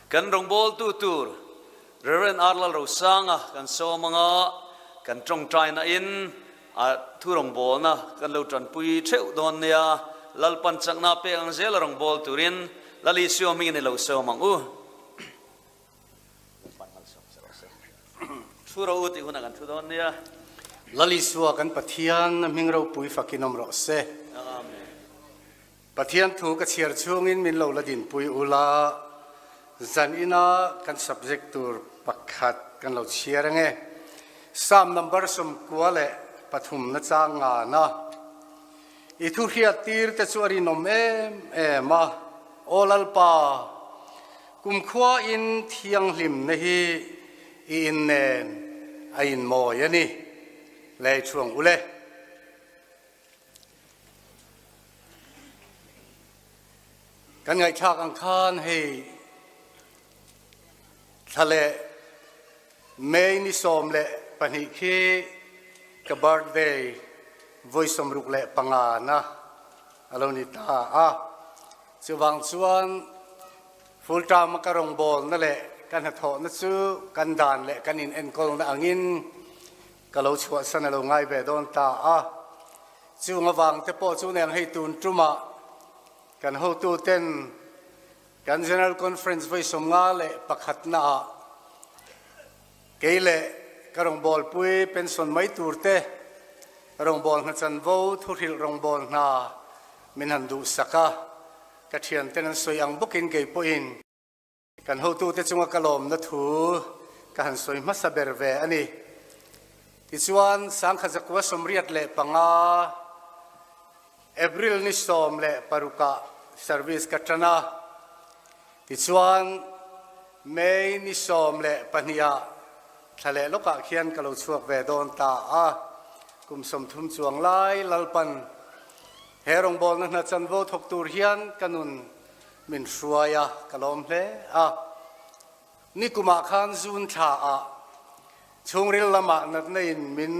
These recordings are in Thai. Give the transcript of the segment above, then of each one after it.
kan rongbol tu tur Reverend Arlal Rosanga kan so mga kan trong trai na in a thu rongbol na kan lo tran pui theu don nia lalpan chak na pe ang zel rongbol turin lali sio mi ni lo so mang u thu ro uti huna kan thu don nia lali suwa kan pathian mingro pui fakinom ro se pathian thu ka chiar chungin min lo ladin pui ula zan ina kan subject tur pakhat kan lo chiar nge sam number som kwale pathum na changa na I thu hria tir te chuari nom ma olal pa kum khwa in thiang hlim na hi in nen a in mo yani le chuang ule kan ngai thak ang khan hei thale mei ni som le pani khi ka birthday voice som ruk le pangana aloni ta a chuwang chuan full time makarong bol na le kan ha tho na chu kan dan le kan in enkol na angin kalo chua san lo ngai be don ta a chu ngawang te po chu neng hei tun truma kan ho tu ten kan general conference voice som nga le pakhat na keile karong bol pui pension mai turte rong bol na chan vo thuril rong bol na minhan du saka ka thian ten soi ang bukin ke poin kan ho tu te chunga kalom na thu ka han soi ma saber ve ani ti chuan sang kha zakwa somriat le panga April ni som le paruka service ka tana ti chuan May ni som le pania thale loka khian kalo chuak ve don ta a kum som thum chuang lai lalpan herong bol na chan vo thok tur hian kanun min hruaya kalom hle a ni kuma khan zun tha a chungril lama nat nein min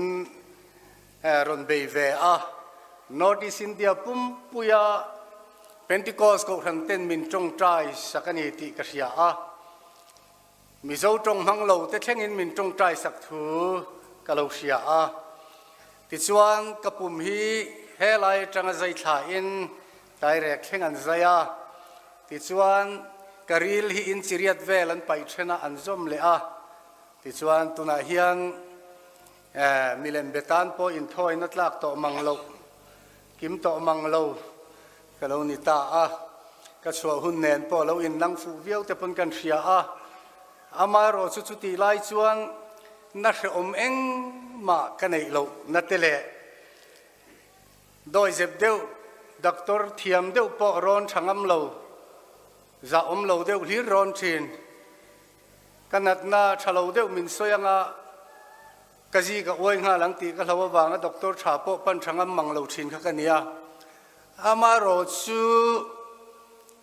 ron be ve a Northeast India pum puya Pentecost ko than ten min trong trai sakani ti ka sia a mizo trong hanglo te thlengin min trong trai sak thu kalo sia a ti chuan kapum hi helai tanga zai tha in direct thengan zaya ti chuan karil hi in chiriat vel an pai thena an zom le a ti chuan tuna hian milen betan po in thoi na tlak to manglo kim to manglo kalo ni ta a ka chua hun nen po lo in nang fu viau te pon kan ria a amaro chu chu ti lai chuan na hre om eng ma kanei lo na tele doi zep deu doctor thiam deu po ron thangam lo za om lo deu hlir ron thin kanat na thalo deu min soyanga kaji ka oi nga lang ti ka lawa wanga doctor tha po pan thangam mang lo thin kha kania amaro chu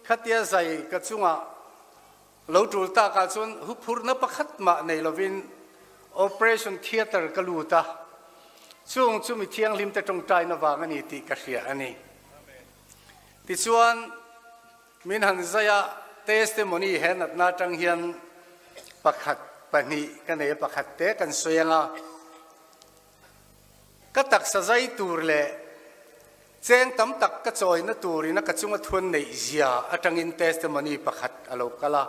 khatia zai ka chunga lo tul ta ka chun hu phur na pakhat ma nei lovin operation theater kaluta chung chu mi thiang lim te tong tai na wang ani ti ka hria ani ti chuan min han zaya testimony hen at na tang hian pakhat pani kan e pakhat te kan soyanga ka tak sa zai tur le cheng tam tak ka choi na turi na ka chunga thun nei zia atangin testimony pakhat alo kala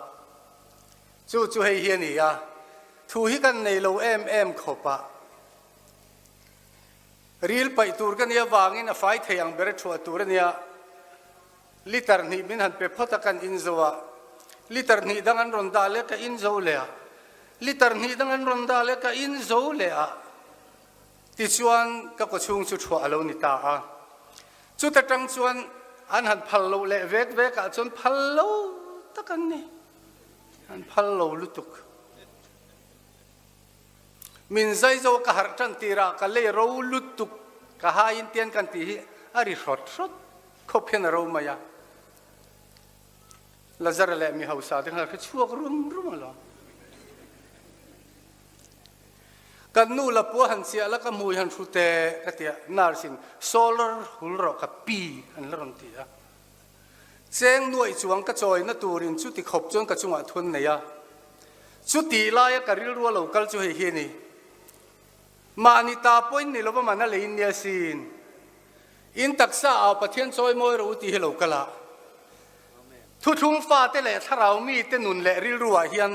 chu chu hei hian ni ya thu hi kan nei lo em khopa real pai tur kan ya wangin a fai theyang ber thua tur ania liter ni min han pe phota kan inzowa liter ni dangan ron dale ka inzo le liter ni dangan ron dale ka inzo le a ti chuan ka ko chung chu thua alo ni ta a chu ta tang chuan an han phal lo le vek vek ka chun phal lo takan ni an phal lo lutuk min zai zo ka har tan tira ka le ro lutuk ka ha in tian kan ti ari rot rot ko phen ro maya lazar le mi hausa de ha chuak rum rum lo kan nu la pu han sia la ka mui han frute ka tia nar sin solar hul ro ka pi an la ron ti a cheng nuai chuang ka choi na turin chu ti khop chon ka chunga thun nei a chu ti lai ka ril ru local chu hi ni mani ta point ni lova mana le in ya sin in taksa a pathian choi moi ro ti hello kala thu thung fa te le tharau mi te nun le ril ruwa hian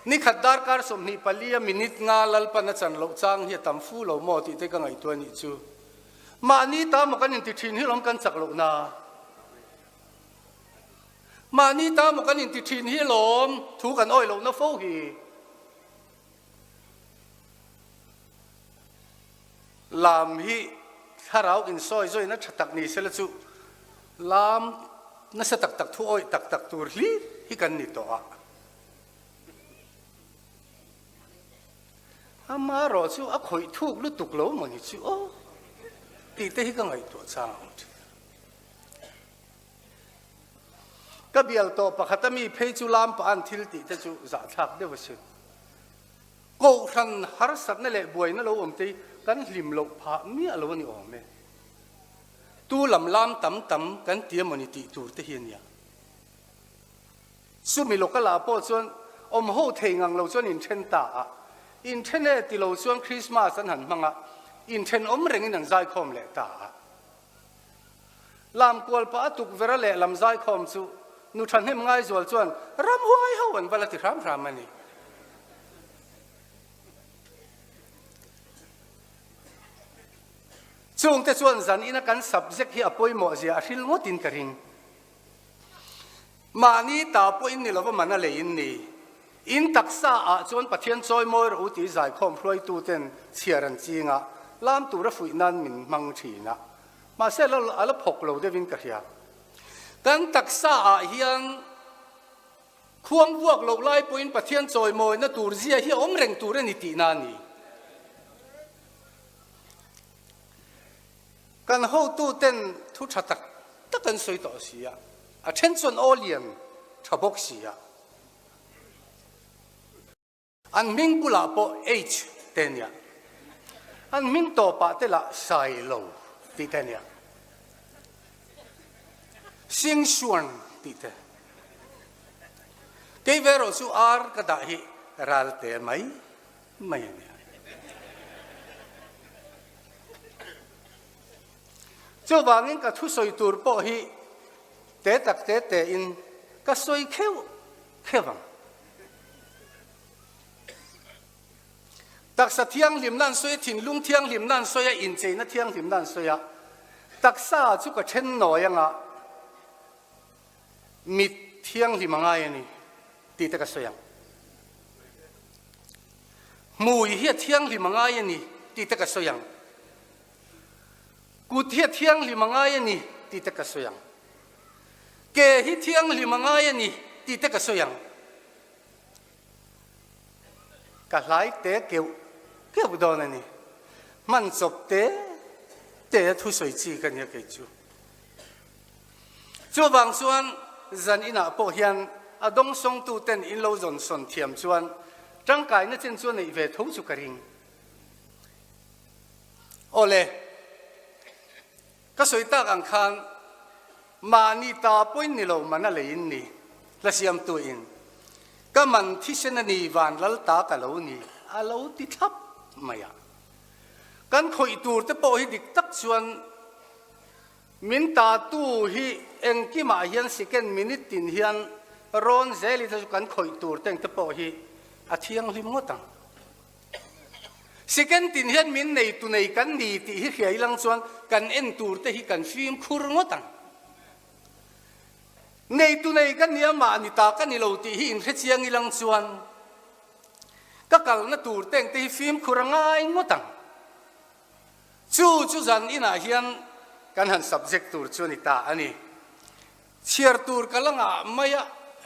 ni khatdar kar som ni palia minute nga lal pan chan lo chang hi tam fu lo mo ti te ka ngai to ni chu mani ta mo kan in ti thin hi lom kan chak lo na mani ta mo kan in ti thin hi lom thu kan oi lo na fo hi làm hi tharau in soi soi na thatak ni sela chu lam na sa tak tak thu oi tak tak tur hli hi kan ni to a ama ro chu a khoi thuk lu tuk lo mo ni chu o ti te hi ka ngai to cha ka bial to pakhatami phei chu lam pa an thil ti te chu za thak de wa sin ko ran har sat na le buai na lo om te kan hlim lo pha mi alo ni om me tu lam lam tam tam kan tia moni ti tur te hian ya su mi lo ka la po chuan om ho thei ngang lo chuan in then ta a in then e ti lo chuan Christmas an han manga in then om reng in ang zai khom le ta a lam kol pa tuk vera le lam zai khom chu nu than hem ngai zol chuan ram huai ho an bala ti ram ram ani chung te chuan zan ina kan subject hi apoi mo zia a hril ngotin ka ring mani ta po in ni lova mana le in ni in taksa a chuan pathian choi moi ro ti zai khom hloi tu ten chiaran chinga lam tu ra fui nan min mang thina ma se lo ala phok lo de vin ka hia kan taksa a hian khuang buak lo lai po in pathian choi moi na tur zia hi om reng tur ni ti na ni kan ho tu ten thu thatak ta kan soi to sia a then chon olian thabok sia an ming pula po h ten ya an ming to pa te la sai lo ti ten ya sing suan ti te ke vero su ar ka da hi ral te mai ne cho wangin ka thu soi tur po hi te tak te in ka soi khewang tak sa thiang lim nan soi thin lung thiang lim nan soi in che na thiang lim nan soi a tak sa chu ka then no yanga mit thiang lim ngai ani ti te ka soi yang mui hi thiang lim ngai ani ti te ka soi yang ku thiet thiang limangai ani ti te ka soyang ke hi thiang limangai ani ti te ka soyang ka lai te keu don ani man chop te thu soi chi kan ya ke chu wang chuan zan ina po hian adong song tu ten in lo zon son thiam chuan tangkai na chen chuan nei ve tho chu ka ring ole ka soi tak ang khan mani ta point ni lo mana le in ni la siam tu in ka man thi sen ani van lal ta ka lo ni a lo ti thap maya kan khoi tur te po hi dik tak chuan min ta tu hi eng ki ma hian second minute tin hian ron zeli ta kan khoi tur teng te po hi a thiang lim ngotang second tin hian min nei tu nei kan ni ti hi khiai lang chuan kan en tur te hi kan film khur ngotang nei tu nei kan nia ma ni ta kan ni lo ti hi in khechiang i lang chuan ka kal na tur teng te hi film khurangai ngotang chu zan ina hian kan han subject tur chu ni ta ani chiar tur kalanga maya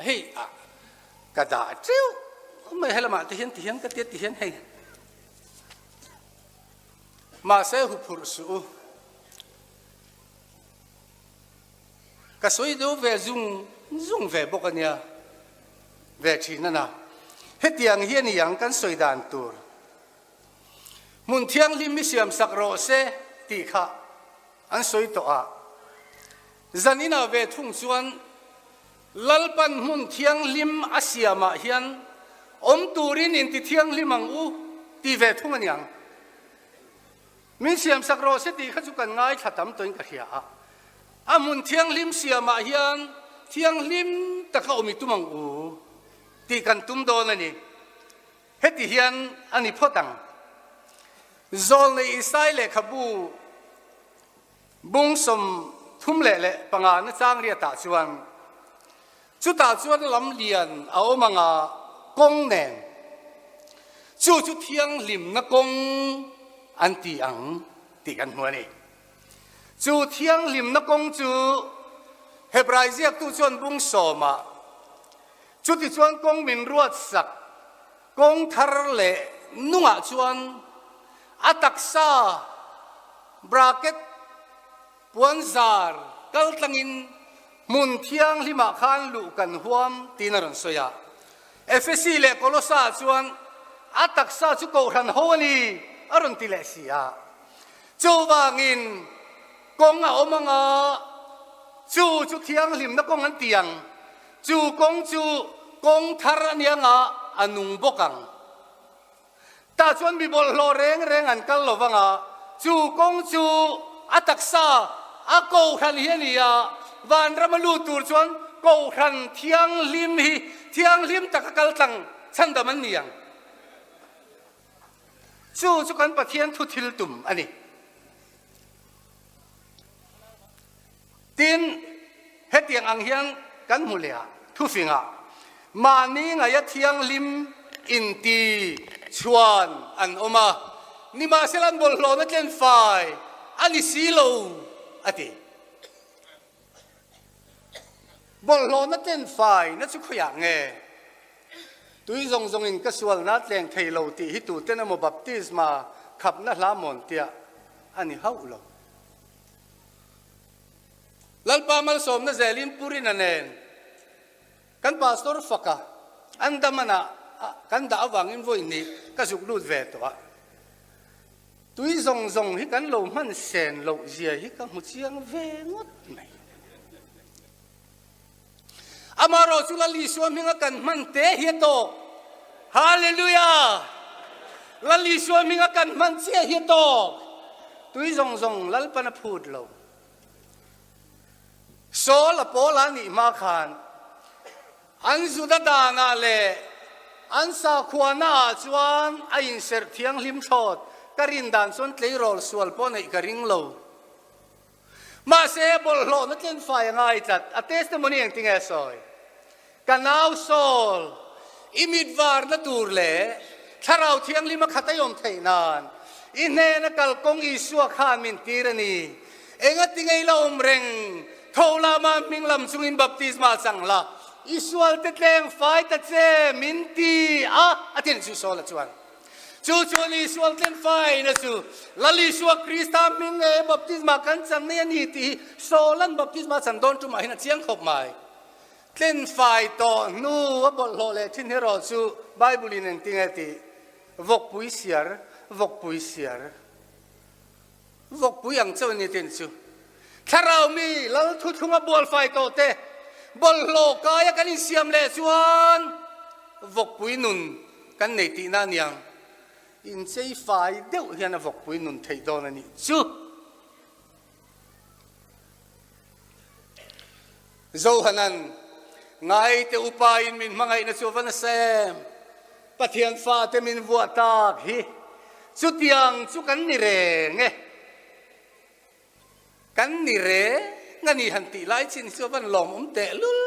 hei a kada triu mai helama te hian ka te hian hei ma se hu phur su ka soi do ve zung ve bokania ve thina na hetiang hian yang kan soi dan tur mun thiang lim mi siam sak ro se ti kha an soi to a zanina ve thung chuan lalpan mun thiang lim asiama hian om turin in ti thiang limang u ti ve thung aniang min siam sakro se ti kha chu kan ngai thatam toin ka hia amun thiang lim siama hian thiang lim taka omi tumang u ti kan tum do na ni heti hian ani photang zol nei isai le khabu bung som thum le le panga na chang ria ta chuan chu ta chuan lam lian a omanga kong nen chu thiang lim na kong an ti ang ti kan hmu ni chu thiang lim na kong chu hebrai ziak tu chuan bung soma chu ti chuan kong min ruat sak kong thar le nunga chuan ataksa bracket puanzar kaltangin mun thiang lima khan lu kan huam tinaron soya fsc le kolosa chuan ataksa chu ko ran honi aron tile sia chuwangin kong a omanga chu thiang lim na kong an tiang chu kong thar anianga anung bokang ta chuan mi bol lo reng an kal lowanga chu kong chu ataksa a ko ran hiania van ramalu tur chuan ko ran thiang lim takakal tang chandaman niang chu kan pathian thu thil tum ani tin hetiang ang hian kan mulia thu finga mani nga ya thiang lim inti chuan an oma ni ma selan bol lo na tlen fai ani silo ati bol lo na tlen fai na chu khoya nge tui zong in kasual na tleng thailo ti hi tu ten amo baptisma khap na hlamon tia ani haulo lalpa mal som na zelin purin anen kan pastor faka andamana kan da awangin voi ni kasuk lut ve to tui zong hi kan lo man sen lo zia hi ka mu chiang ve ngot mai amaro chulali suam hinga kan man te hi to hallelujah lali suam hinga kan man che hi to tui zong lalpana phut lo so la pola ni ma khan an zuda dana le an sa khuana chuan a in ser thiang lim thot karin dan son tlei rol sual po nei karing lo ma se bol lo na tlen fai ngai tat a testimony ang tinga soi kanau sol imid var na turle tharau thiang lima khatayom theinan inhe na kalkong isua khan min tirani enga tingei la umreng thola ma minglam chungin baptisma changla isual te tleng fai ta che minti atin chu sola chuan chu ni isual tleng fai na chu lali suwa krista ming e baptisma kan chang ne ni ti solan baptisma chan don tu ma hina chiang khop mai tlen fai to nu a bol lo le thin hero chu bible in tingati vok pui siar vok pui ang chaw ni ten chu tharau mi lal thu thunga bol fai to te bol lo kaya kan siam le chuan vok pui nun kan nei ti na niang in chei fai deuh hian a vok pui nun thei don ani chu zo hanan ngai te upa in min mangai na chuvan sem pathian fa te min vua tak hi chu tiang chu kan ni re nge kan ni re ngani han ti lai chin chuvan lom te lul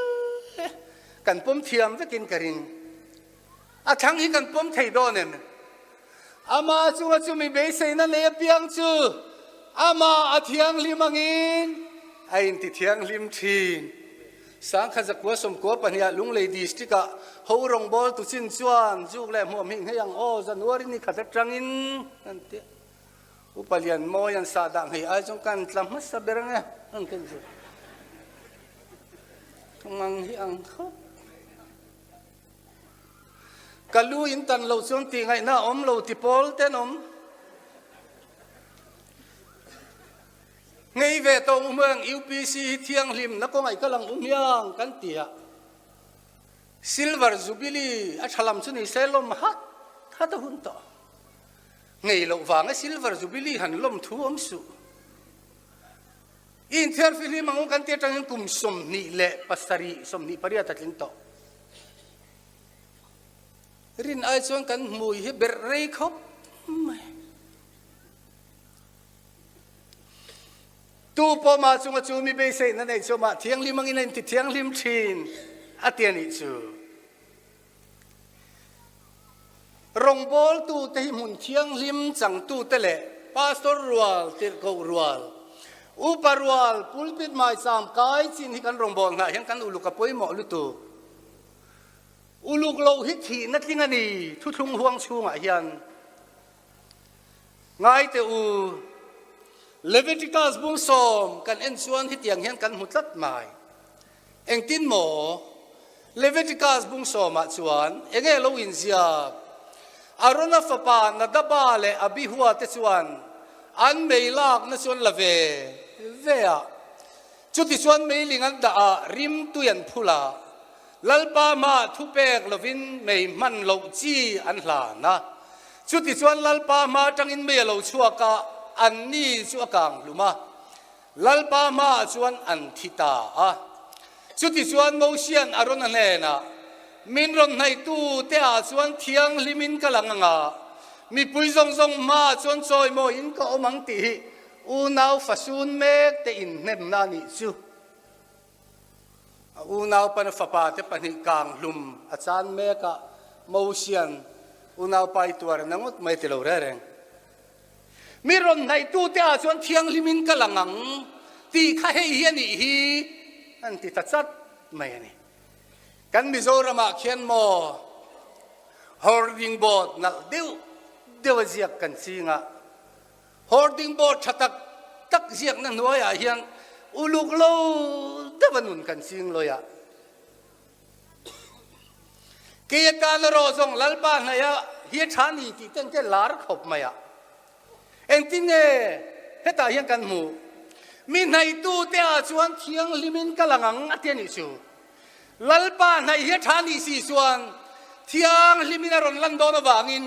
kan pom thiam vekin karing a thang hi kan pom thei donen ama chu mi be sei na le piang chu ama a thiang limangin a in ti thiang lim thin sang khaza ko som ko pania lung le district a ho rong bol tu chin chuan juk le mo ming heyang o january ni khata trangin ante upalian mo yan sa dang hei ai jong kan tlam mas sa beranga ang ken ju mang hi ang kho kalu in tan lo chon ti ngai na om lo ti pol ten om ngei cái về tàu mương UPC thiêng lim nó có ngày cái lòng yang kan tia silver jubilee à chalam chu ni selom hat hat hun to ngày lâu vàng cái silver jubilee han lom thu su Inter film ang kan tia tang kum som ni le pasari som ni paria tatlin to rin ai chuan kan mui hi ber rei khop tu po ma chunga chu mi be sei na nei chu ma thiang lim ang in ti thiang lim thin atian I chu rong bol tu te hi mun thiang lim chang tu te le pastor rual tir ko rual uparwal pulpit mai sam kai chin hi kan rong bol na hian kan uluk ka poi mo lu tu uluk lo hi thi na tling ani thu thung huang chunga hian ngai te u Leviticus bung som kan en chuan hi tiang hian kan hutlat mai eng tin mo Leviticus bung som a chuan enge lo in zia arona fapa na daba le abi huwa te chuan an meilak na chuan lave vea chuti chuan meiling an da a rim tuyan phula lalpa ma thupek lovin mei man lo chi an hla na chuti chuan lalpa ma tangin me lo chuaka an ni chu akang luma lalpa ma chuan an thita a chuti chuan mo sian aron an he na min ron nai tu te a chuan thiang limin kalanga mi pui zong zong ma chuan choi mo in ko omang ti u nau fasun mek te in nem na ni chu u nau pan fa pa te pan kang lum a chan meka mo sian u nau pai tuar nangot mai te lo reng mi ron nai tu te a chuan thiang limin kalangang ti kha hei hi ani hi an ti ta chat mai ani kan Mizoram a khian mo hoarding board na deu ziak kan singa hoarding board thatak tak ziak na nuaya hian uluk lo devanun kan sing loya ke kan ro song lalpa na ya hi thani ti ten ke lar khop maya entine heta hian kan mu min nai tu te a chuan thiang limin kalangang atiani chu lalpa nai hi thani si chuan thiang limin ron lan do na wangin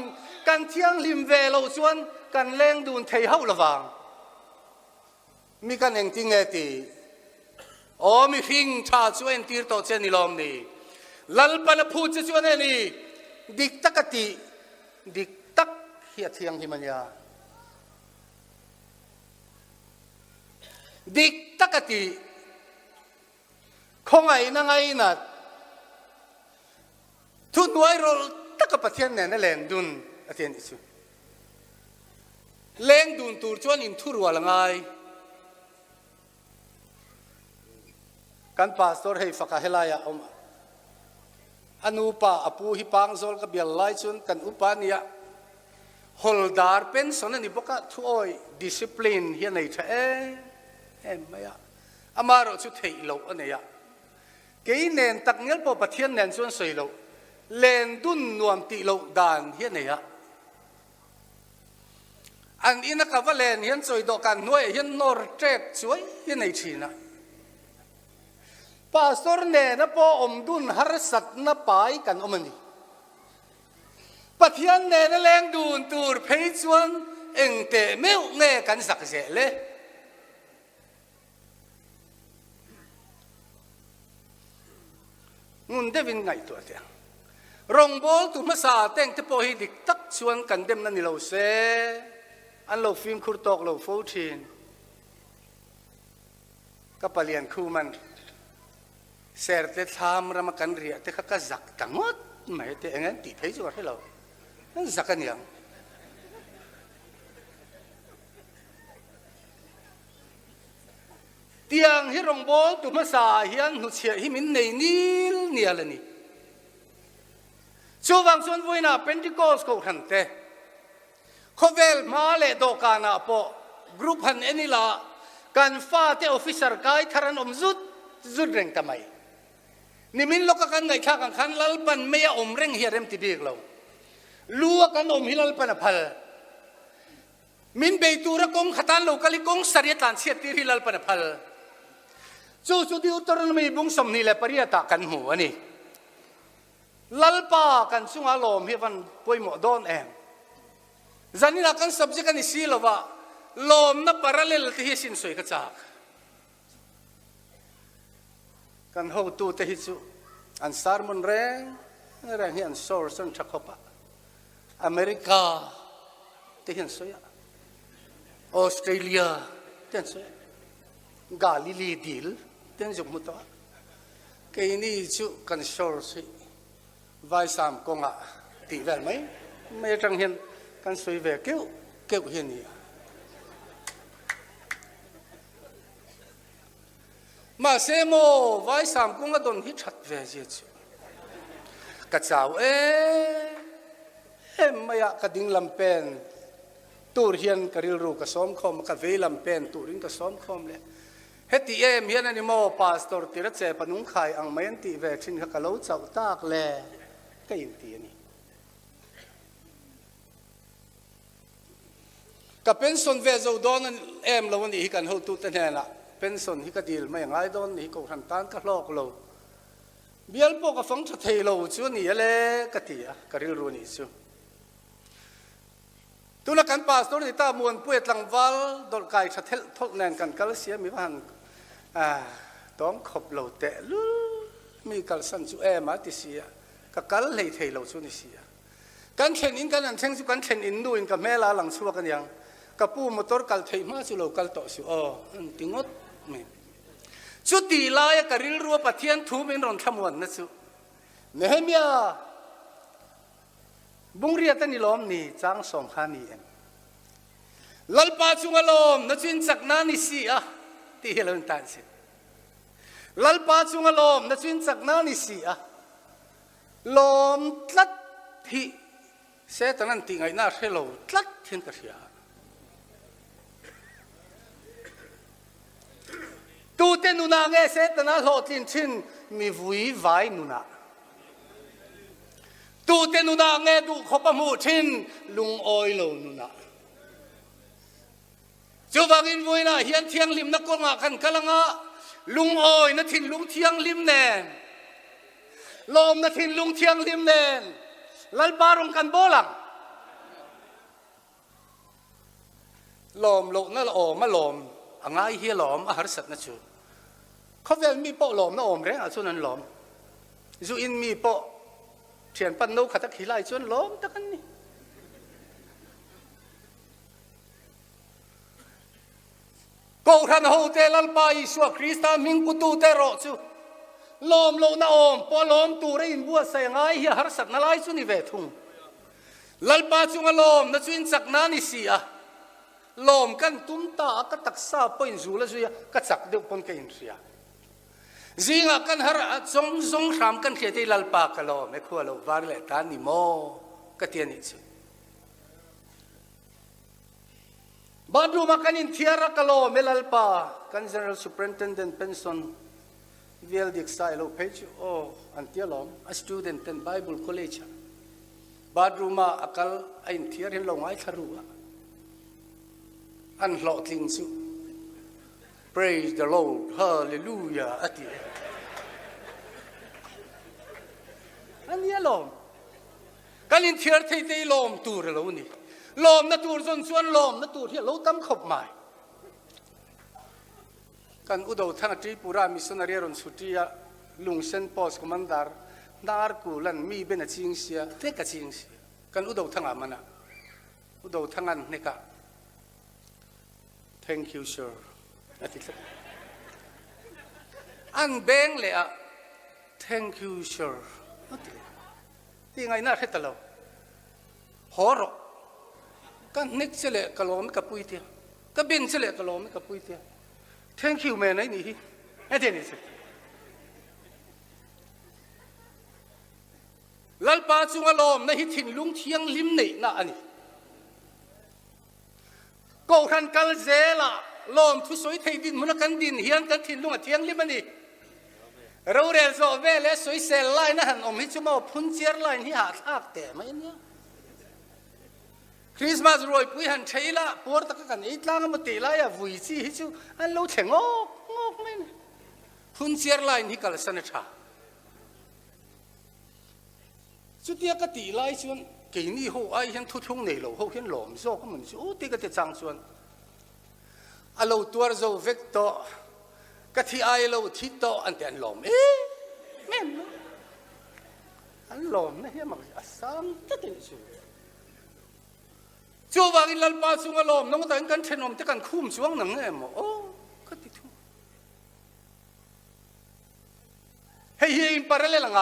kan thiang lim ve lo chuan kan leng dun thei hau lawang mi kan eng ting ti o mi hing tha chuan tir to chen ni lom ni lalpa na phu chu chuan ni dik takati dik tak hi thiang hi manya dik takati khongai na ngai na thu nuai rol takapathian ne na len dun atien isu leng dun tur chuan in thurwal ngai kan pastor hei faka helaya om anupa apu hi pang zol ka bial lai chun kan upa nia holdar pension ani boka thu oi discipline hi nei tha em maya amaro chu thei lo aneya ke nen tak ngel po pathian nen chuan soi lo len dun nuam ti lo dan hi neya an ina ka valen hian choi do kan noi hian nor trek chuai hi nei thina pastor ne na po om dun har sat na pai kan omani pathian ne na leng dun tur phei chuan eng te meu nge kan sak je le ngun devin ngai tu atia rong bol tu masa teng te po hi dik tak chuan kan dem na ni lo se an lo film khur tok lo 14 ka palian khu man ser te tham ram kan ria te ka zak tangot mai te engan ti thei chu hello an zakan yang tiang hi rong bol tu masa hian hu chia hi min nei nil nialani chuwang chuan voina Pentecost ko han te khovel ma le do kana po group han enila kan fa te officer kai tharan om zut reng tamai nimin loka kan ngai kha kan khan lalpan meya om reng hi rem ti bik lo luwa kan om hilal pan phal มินเบตูระกงขตันโลกลิกงสริตันเสียติริลัลปนพัลจู่ดิวตรนมีบุงสมนีเลปริยตากันหัวนี่ลัลปากันสุงอารมณ์เฮวันป่วยหมดโดนเองจันนี่นักกันสับจิกันสิลวะลมนับปาราเลลที่สินสวยกระจากกันหูตูเตหิจูอันสารมันแรงเฮียนโซลสันชักขบะอเมริกาเตหินสวยออสเตรเลียเตหินสวยกาลิลีดิลเตหินจุกมุตวะque ini chu kan shor si vai sam konga ti vel mai me tang hian kan soi ve keu hian ni ma se mo vai sam konga don hi that ve je chu ka chau maya ka ding lam pen tur hian ka ril ru ka som khom ka ve lam pen turin ka som khom le heti hian ani mo pastor tira che panung khai ang mayan ti ve thin ka lo chau tak le ka in ti ani ka pension ve zo don lo ni hi kan ho tu ta ne la pension hi ka dil mai ngai don ni ko han tan ka hlok lo bial po ka fang tha thei lo chu ni le ka ti a ka ril ru ni chu tu na kan pastor ni ta muan puet lang wal dol kai tha thel thok nen kan kal sia mi vanต้องขบเหล่าเตะลูมีการสั่นจู่มาติเสียก็การเลยเทเหล่าจู่นี่เสียการเข็นอินกันนั่นเช่นจู่การเข็นอินดูอินกับแม่ลาหลังชัวกันยังกับปูมอเตอร์การเทมาจู่เหล่าการต่อจู่ติงดไม่จู่ตีลายการริลรัวปะเทียนทูเป็นรอนขมวนนะจู่เนเฮมียบุงเรียตันนิลอมนี่จ้างส่งขานี่เองลัลปาจุงอลมนั่นจู่จักนานิเสียที่เฮลันตันสิลัลปาจุงลมนั่นจุนจักนานิสีอะลมตัดที่เสตนั้นติงไงน่าเชลล์ตัดทิ้งกระเสียตูเตนุนาเงเสตนั้นโหตินชินมีวุ่ยวายนุนาตูเตนุนาเงดูขบมูชินลุงออยโลนุนาจูบากินวุ่ยนะเฮียนเทียงลิมนักกงากันกะลังะลุงออยนัทินลุงเทียงลิมแนนลมนัทินลุงเทียงลิมแนนลัลบารงกันโบลังลมโลนั่นโอมาลมอ่างไอเฮียลมอาหารสัตว์นั่นชูเขาเวลมีโปะลมนั่นโอมเร่งอ่ะส่วนนั้นลมจูอินมีโปะเทียนปันโนขัดขี้ไล่ส่วนลมตะกันนี่กูทันหูเตลัลปาอิสวาคริสต์มิงกุตูเตโรจูลมโลนาอมพอลมตูเรอินบัวเสียงไอเฮียหารสัตนาไลซุนิเวทุงลัลปาจุงลมนั่นจุนจักนานิสีอะลมกันตุ้มตาก็ตักซาปอินจูละจุยก็จักเดือดปนกันอินเสียจิงกันหาจงรำกันเขียนลัลปากลมไม่ควรเราวาร์เลตานิโมก็เทียนิจูบาดูมากันอินเทียรักโลเมลัลปากัน General Superintendent Pensonเวลดิกสไตล์โลเพจอันเทียลม a student in Bible College บาดูมาอักลอินเทียเห็นลงไอ้ทารุอันหล่อทิ้งสุ Praise the Lord Hallelujah อธิอันนี้ลมกันอินเทียร์ที่ได้ลมตูร์แล้วนี่ลมนั่นตูร์ส่วนลมนั่นตูร์ที่เราตั้มขบหมายกันอุดมทั้งที่ปุรามิสนารีรอนสุติยาลุงเซนโพสคอมมานดาร์นาร์กูลันมีเป็นจิงเสียเทกจิงเสียกันอุดมทั้งอามันนะอุดมทั้งอันนี่ก็ thank you sir อันเบงเลยอะ thank you sir ที่ไงน่าเห็นตลอดฮอร์กันนิกเสลกลมกับปุยเตียก็บินเสลกลมกับปุยเตีย thank you แม่ไหนนี่ไอ้เดี๋ยวนี้สิลัลปาจุงลมในหิถินลุงเทียงลิมนี่นะอันนี้กูขันกัลเซล่ะลมทุสวยไทยดินมันกันดินเฮียนกันถินลุงเทียงลิมนี่เราเรียนโซเวลสวยเซลไลน์นะฮันอมฮิจุมาพุนเจียร์ไลน์ที่หาทากแต่ไม่เนี่ย คริสต์มาสรวยปุยหันใช้ละปวดตะกันอีตลางมาตีละอย่าวุ่ยซีฮิจูอันเราเฉงงอกไม่พุ่นเชียร์ไลน์ที่กัลสันชาสุดที่ก็ตีละส่วนกี่นี่เขาไอ้ยังทุกช่วงเนี่ยเราเขาเห็นหลอมโซ่ก็มันโอ้ตีก็จะจังส่วนอันเราตัวเราเวกโตก็ที่ไอ้เราที่โตอันเดียนหลอมแม่นอันหลอมนะเฮียมันอัศมจะติดสูจูวากินลัลปาสุงอลอมน้องแต่กันเชนอมจะกันคุ้มช่วงหนังเนี่ยมั้งโอ้ก็ติดทุ่งเฮียอินปาร์เลลังไง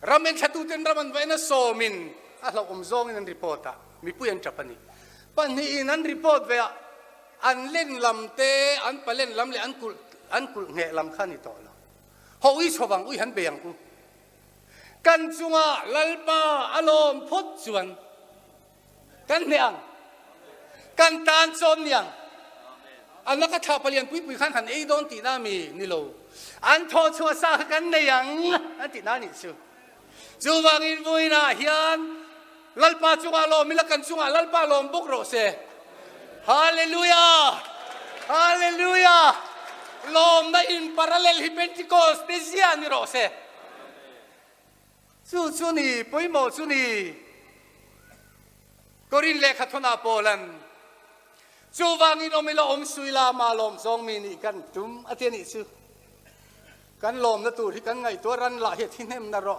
รามันชัดตุเต็นรามันไว้นะโซมินเราอมซองอินันรีพอร์ตอะมีผู้ยันจับปันนี้อินันรีพอร์ตเวะอันเล่นลำเตอันไปเล่นลำเลยอันกุลเงะลำขันนี่ต่อละเขาอุ้ยชวังอุ้ยหันเบียงกูกันจุงะลัลปาอารมณ์พดจวนกันเนียงกันตานโซนเนียงอันนักข่าวเปลี่ยนปุยขันหันโดนตีนามีนี่โลอันโทชัวซากันเนียงอันตีนานี่ชูจูวางินบุยนาฮิอันลัลปาจุงะลมมิลกันจุงะลัลปาลมบุกโรเซฮาเลลูยาฮาเลลูยาลมได้อินพาราเลลฮิเปนติโคสเดซิอานิโรเซสุนีปุยโมสุนีกอรินเลขัดทนาโปลันจูวางินอมิลอมสุยลามาลมซองมินิกันจุมอาเทนิสุกันลมนะตูที่กันไงตัวรันละเหตุที่เนมนารอ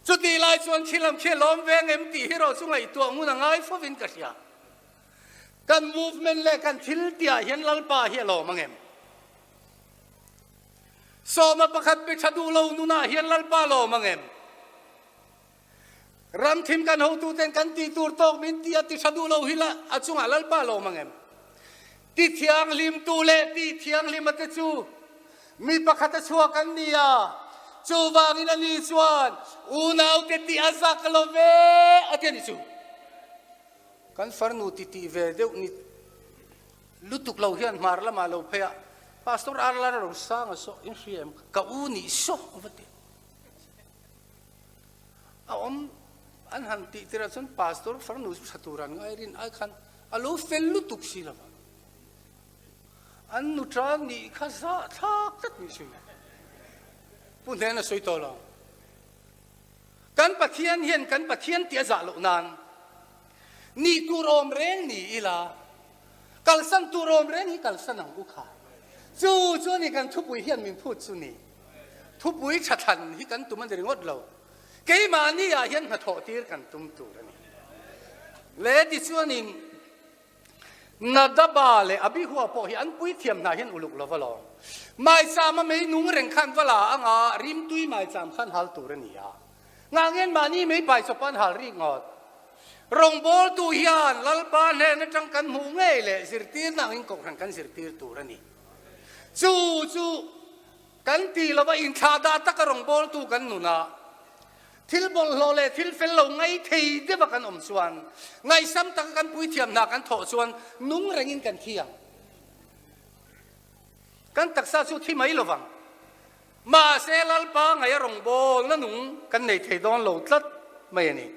จุดที่ลายส่วนที่ลำเชี่ยล้อมแวงเอ็มตีให้เราสุ่งไอตัวงูนังไอฟวินกัสยากัน movement เล็กกันทิลเตียเห็นลัลปาเฮียล้อมังเอ็มโซมาประคับไปชัดูเราหนุนาเฮียลัลปาล้อมังเอ็มรำทิมกันหูตูเต็นกันตีตูร์ตอกมินตีอติชัดูเราฮิละอัดสุ่งลัลปาล้อมังเอ็มตีเทียงลิมตูเลตีเทียงลิมตะจูมีประคับชัวกันเนียจูวางินันส่วนอุณาอุตติอาซักโลเวอาเทียนิสูกันฟาร์นูติติเวเดวนิลุตุกเราเฮียนมาร์ละมาเราเพียพาสตอร์อาร์ลาเราสร้างโซอินฟรีเอ็มกับอูนิโซวัดเดียอันหันติที่เราส่วนพาสตอร์ฟาร์นูสุดรันไงรินไอคันอาลูเฟลลุตุกสิละอันนุตรานนี่ข้าซาทักตัดนิสูพูดแทนนะสวยตัวเรากันปะเทียนเห็นกันปะเทียนเตียจ่าลุนานนี่ตูรอมเร่งนี่อีลากัลสันตูรอมเร่งนี่กัลสันนังอุขาจู่นี่กันทุบปุยเฮียนมินพูดสุนีทุบปุยชัดทันที่กันตุมันจะงดเราเกี่ยมานี่อาเฮียนมาโถตีร์กันตุมตูรนี่เลดิส่วนนี้นาดบาเลอภิหัวพอเฮียนปุยเทียมนาเฮียนอุลุกลาวลองไม่สามารถไม่นุ่งเร่งขันเวลาอ่างริมตุยไม่สามขันฮัลตูรนี่อ่ะงานเงินมานี่ไม่ไปสปันฮัลริงอดรงบอลตุยานลัลปานเห็นจังกันมุงเง่เลยสิร์ตีร์นางอินกรันกันสิร์ตีร์ตูรนี่จู่กันตีละว่าอินชาดาตะกรงบอลตูกันนุนาทิลบอลโลเลทิลเฟลโลไงทีเดบักันอมส่วนไงซ้ำตะกันปุยเทียมนากันโถส่วนนุ่งเร่งกันเที่ยงกันตักษาสุดที่ไม่ระวังมาเซลัลปาไงรงบอลนั่นนุ่งกันในเทดอนโลตัดไม่นี่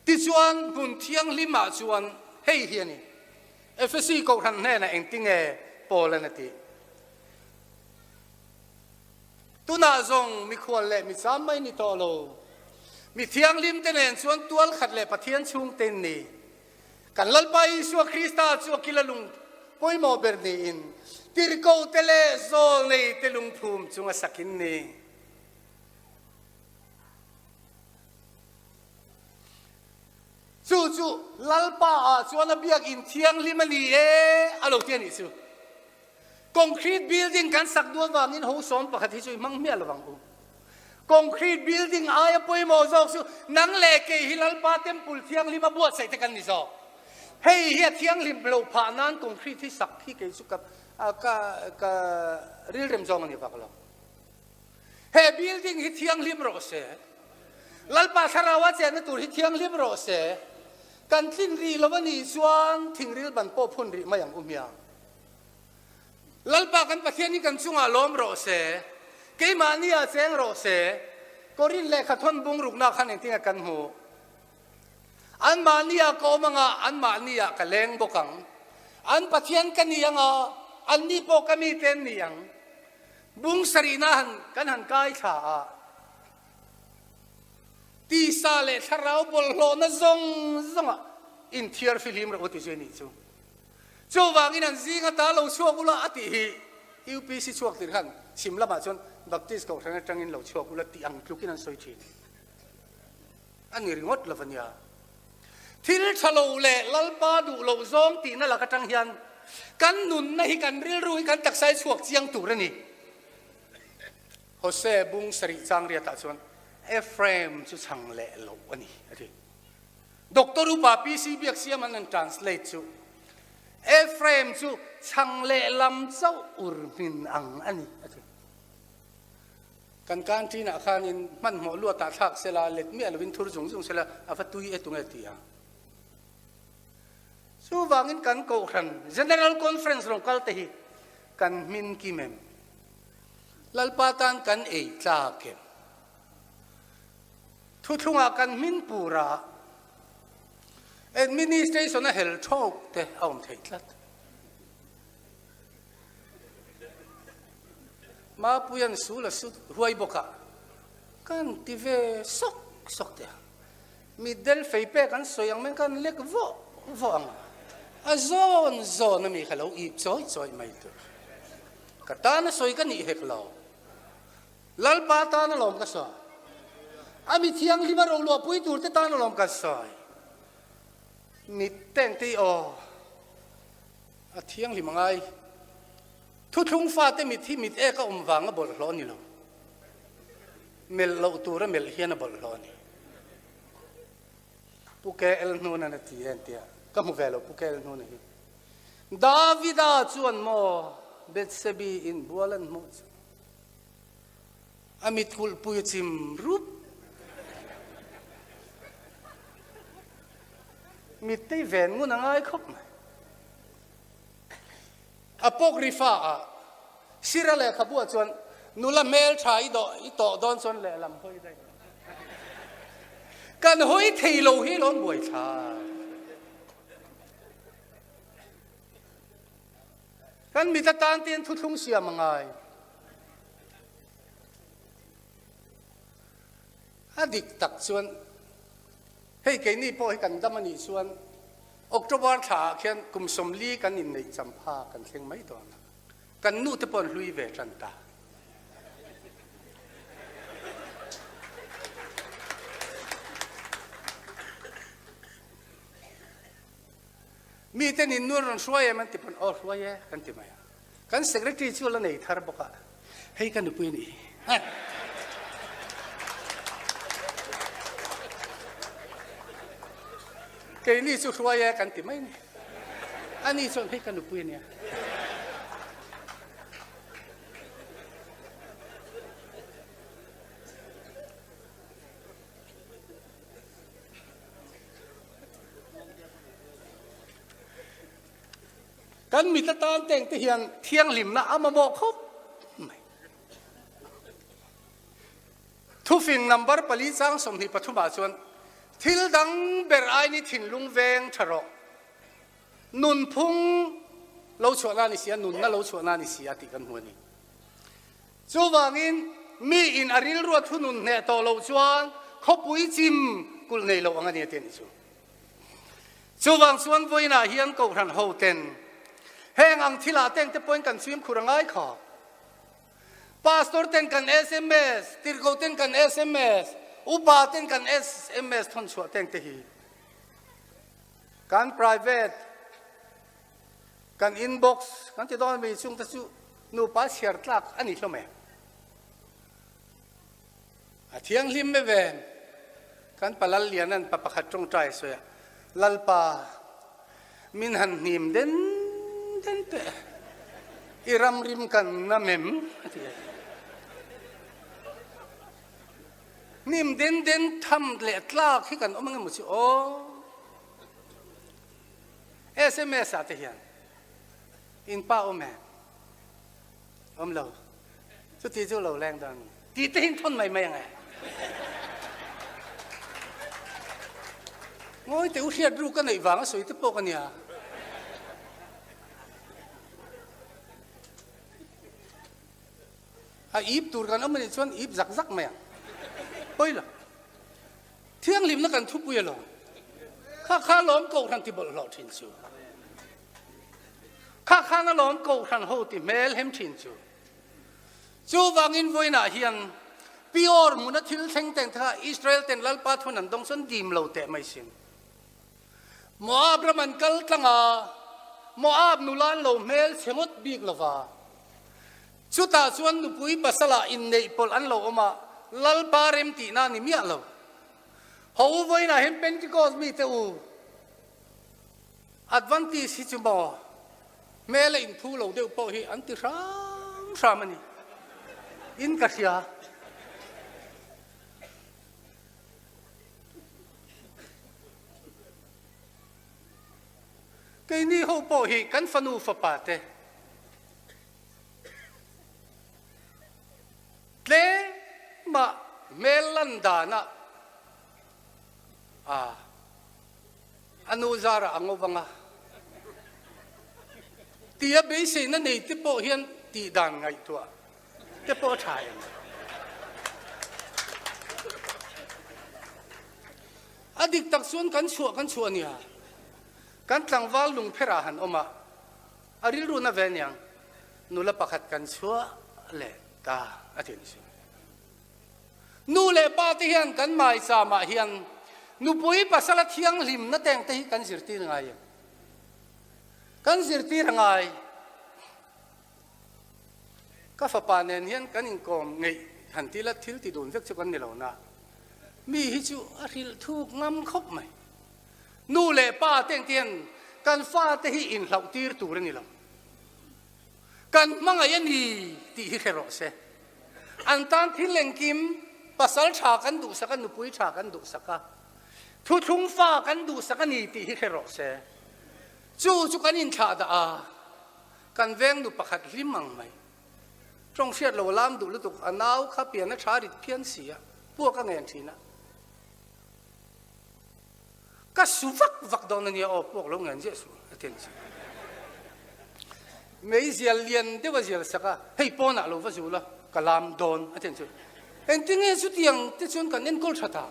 ที่ส่วนหุ่นเที่ยงลิมาส่วนเฮียนี่เอฟซีก็ทันแน่นะเองติงโปเลนตีตุนาซงมีควรเล่มีสามไม่นิโตโลมีเที่ยงลิมเตนส่วนตัวขัดเล่ปะเทียนชุงเตนนี่กันลัลปาอิสัวคริสตาสัวกิลลุงป่วยโมเบอร์นีอินติริโกเตเลโซลนี่เตลุงภูมิจุงสักินนี่จู่ลัลปาส่วนนับยากอินเที่ยงลิมันนี่อารมณ์เทียนอิสุคอนกรีตบิลดิ้งกันสักตัววางอินหูสอนปกติช่วยมั่งเมียระวังอูคอนกรีตบิลดิ้งอายป่วยโมซอกสุนังเล่เกฮิลัลปาเต็มปุลเที่ยงลิมาบวชใส่ตะกันนี่ซอเฮียเที่ยงลิมเราผ่านนั้นคอนกรีตที่สักที่เกสุกับก็ริลเรมซองนี่ปะกล่าวเฮ้บิลดิ้งที่เที่ยงลิมโรเซลัลปาสารวัตรเจนตัวที่เที่ยงลิมโรเซกันทิ้งรีละวันนี้ส่วนทิ้งรีบันโปพุ่นรีมาอย่างอุ้มยาลัลปากันประเทศนี้กันช่วงอารมณ์โรเซเกี่ยมานี่อาเซงโรเซ ก็รินเลขทนบุงรุกนาขันเองที่กันหูอันมานี่ก็มังอันมานี่ก็เลงบกังอันปัจเจียนกันนี่ยังอันนี้พอกมีเต็นนี่ยังบุงสรีนันกันหันกายชาตีซาเลทาราวบอลโลนซงอินเทียร์ฟิลิมเราอุติเจนี่จูวางินันซีกันตาเราชัวกุละอติฮิยูพีซีชัวติรันชิมละมาจนบัพติสก็ทั้งจังอินเราชัวกุละตีอังคลุกินันสวยจีอันนี้ริงอดละฟันยาที่เราชะโลเล่ลัลปาดูเราซองตีนั่นละกจังยันกันนุนนะฮิกันเรียรู้กันตักใส่ชัวเจียงตูระนี่โฮเซบุงสริจังเรียตาชวนเอฟเรมจุชังเล่เราอันนี้อะไรด็อกเตอร์รูปาพีซีบีเอ็กซีมันนั่น translate จูเอฟเรมจูชังเล่ลำเจ้าอุรมินอังอันนี้กันการที่นักขานินมันหัวลัวตาทักเสลาเล็ดมีอลวินทุรจงเสลาอาฟัตุยตุงเอติยาสู้วางินกันโกขัน General Conference ลงกัลเตหิกันมินกิเมมลัลปาตันกันเอจ่าเกมทุกงากันมินปูระ Administration น่ะเฮลโชกเตะเอาเถิดลัดมาปุยันสู้ละสู้หวยบกะกันที่เวสกเตะมีเดลฟีเป้กันสวยยังไม่กันเล็กวอังซอนน่ะมีขลุ่ยอีจอยไม่ตัวกระตาน่ะสวยกันนี่เฮกลาวลัลปาตาน่ะลมกันสวยอามีเที่ยงลิมาโรงลัวปุยตูร์เตตาน่ะลมกันสวยมีเต็งที่เที่ยงลิมังไงทุกทุ่งฟ้าเต็มที่มีเอกก็วางก็บอลล้อนี่ลงเมลเราตัวระเมลเฮียนบอลล้อนี่ปุกเอลนูนันที่เอ็นที่ก็มุเวลปุกเอลนูนี่ดาวิดาชวนโมเบตเซบีอินบัวลันโมอามิทุลปุยจิมรูปมิตรเวนงูนังไงครับอพอกริฟ้าสิระเลขบัวจวนนุละเมลชายต่อดอนจวนเลลำห้อยได้กันห้อยทีโลหิล้นบวยชากันมีตาตานเตียนทุกทุ่งเสียมังไงอดีตตักชวนให้แกนี่พ่อให้กันดำมันนี่ส่วนออกจากบ้านขาเขียนกุมสมลีกันอินในจำพากันเชียงไม่ตอนกันนู่นที่ปนลุยเวจันตามีแต่นินนู่นรันช่วยมันที่ปนช่วยกันที่ไม่กันเซกเรตรีช่วยแล้วในทาร์บกะให้กันดูปุยนี่แกนี่สุดช่วยกันที่ไม่เนี่ยอันนี้ส่วนให้กันดูปุยเนี่ยกันมีตาตานแต่งเทียงหลิมนะเอามาบอกเขาทุฟิงนัมเบอร์ปลีจังสมนิปฐุมาชวนทิลดังเบรไอนี่ถิ่นลุงเวงชะรอนุนพุงเราชวนนานิเสียนุนน่ะเราชวนนานิเสียติกันหัวนี่จูวางินมีอินอาริลรัวทุนุนเนตโตเราชวนเขาปุยจิมกุลในเราอังเนียเต็นจูวางชวนวุยนาเฮียนกูรันโฮเต็นแห่งอังทิลาเต็งจะปนกันซิมคุรังไอขอพาสตอร์เต็นกัน SMS ติร์โกเต็นกัน SMSอุปาเต็นกัน SMS ทนชัวเต็งเตหีการ private การ inbox การที่ต้องมีช่วงที่สุนูปัสเชียร์ลักอันนี้ใช่ไหมเที่ยงลิมไม่เวนการปลัลเลียนันปะปะขัดจงใจสวยลัลปามินหันนิมเด่นเตะอิรำริมกันน้ำเมมนิมเด่นทำเละลากให้กันมันก็มุสิโอ SMS อาทิตย์อินป้าโอแม่เราสุดที่เราแรงดังตีเต้นทนไม่ยังไง ngồi tiểu hiệt ru cái này vàng soi tiếp bộ cái nhà íp tur kan amani chuan íp zak zak mẹ oi là thiêng lim nó cần thúc bùi lo khá lón cầu thằng thì bol lo thiên chu khá nó lón cầu thằng hậu thì mel hem thiên chu vang in voi na hiền pior muốn nó thil theng teng tha Israel ten lalpa thon an dong son dim lo te mai sin Moab raman kal tanga Moab nulan lo mel sengot big lova chuta chuan nupui pasala in nei pol an lo oma lal parem ti na ni mia lo ho voi na hem Pentecost mi te u advantage hi chumo mele in thu lo deu po hi anti ram ani in ka sia cái ni ho po hi kan fanu fa pa te le ma melanda na anu zara angobanga tia be se na nei te po hian ti dan ngai tua te po thai adik tak suan kan chua ni ha kan tlangwal lung phera han oma aril ru na venyang nula pakhat kan chua le ta atin si nu le pa ti hian kan mai sa ma hian nu pui pasala thiang lim na teng te hi kan zirti ngai ka fa panen hian kan in kom ngei han ti la thil ti dun vek chu kan ni lo na mi hi chu aril thuk ngam khop mai nu le pa teng tien kan fa te hi in hlau tir tur ni lo kan manga yan hi ti hi khero se an tan thil leng kim pasal tha kan du saka nu pui tha kan du saka thu thung fa kan du saka ni ti hi khero se chu kan in tha da a kan veng nu pakhat limang mai trong fiat lo lam du lu tuk anau kha pian na tha rit phian sia pu ka ngen thina ka vak don ni o pok lo ngan je su aten si mei zial lian de wa zial saka hei pona lo va zu la kalam don aten si en tinge su tiang te chun kan en kol thata